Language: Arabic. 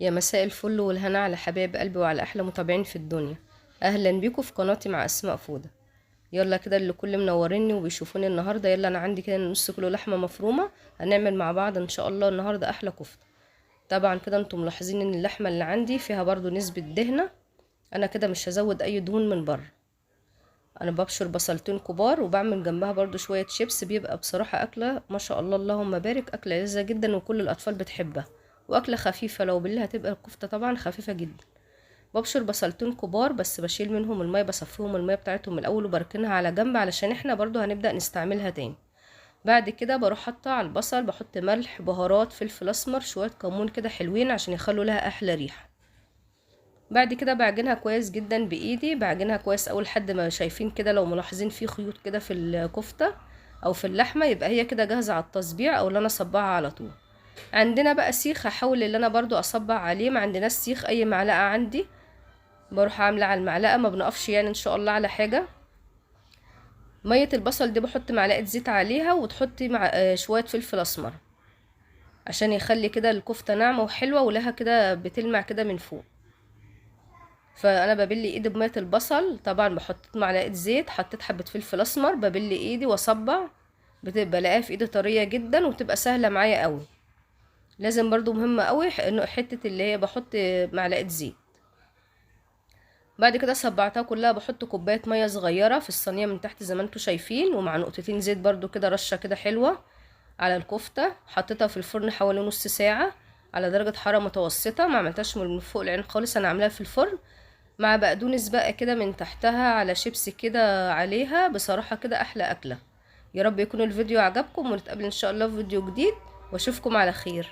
يا مساء الفل والهنا على حبايب قلبي وعلى احلى متابعين في الدنيا. اهلا بيكم في قناتي مع اسماء فوده. يلا كده اللي كل منوريني وبيشوفوني النهارده، يلا انا عندي كده نص كيلو لحمه مفرومه، هنعمل مع بعض ان شاء الله النهارده احلى كفته. طبعا كده انتم ملاحظين ان اللحمه اللي عندي فيها برضو نسبه دهنه، انا كده مش هزود اي دهون من بره. انا ببشر بصلتين كبار وبعمل جنبها برضو شويه شيبس، بيبقى بصراحه اكله ما شاء الله اللهم بارك، اكله لذيذه جدا وكل الاطفال بتحبها، واكله خفيفه لو بالله هتبقى الكفته طبعا خفيفه جدا. ببشر بصلتين كبار بس بشيل منهم المية، بصفيهم المية بتاعتهم من الاول وبركنها على جنب علشان احنا برضو هنبدأ نستعملها تاني. بعد كده بروح حاطه على البصل، بحط ملح بهارات فلفل اسمر شوية كمون كده حلوين عشان يخلوا لها احلى ريحة. بعد كده بعجنها كويس جدا بايدي، بعجنها كويس اول لحد ما شايفين كده، لو ملاحظين في خيوط كده في الكفتة او في اللحمة يبقى هي كده جاهزة على التصبيع او اللي انا اصبعها على طول. عندنا بقى سيخ، هحاول اللي انا برضو اصبع عليه، ما عندناش سيخ اي معلقة عندي بروح عامله على المعلقه، ما بنقفش يعني ان شاء الله على حاجه. ميه البصل دي بحط معلقه زيت عليها وتحطي مع شويه فلفل اسمر عشان يخلي كده الكفته ناعمه وحلوه ولها كده بتلمع كده من فوق. فانا ببلي ايدي بميه البصل، طبعا بحط معلقه زيت، حطيت حبه فلفل اسمر، ببلي ايدي واصبع، بتبقى لاقيها في ايدي طريه جدا وتبقى سهله معايا قوي. لازم برضو مهمه قوي انه حته اللي هي بحط معلقه زيت. بعد كده صبعتها كلها، بحط كوبايه ميه صغيره في الصينيه من تحت زي ما انتم شايفين، ومع نقطتين زيت برضو كده رشه كده حلوه على الكفته. حطيتها في الفرن حوالي نص ساعه على درجه حراره متوسطه، ما عملتهاش من فوق العين خالص، انا عاملاها في الفرن مع بقدونس بقى كده من تحتها على شيبسي كده عليها، بصراحه كده احلى اكله. يا رب يكون الفيديو عجبكم ونتقابل ان شاء الله في فيديو جديد واشوفكم على خير.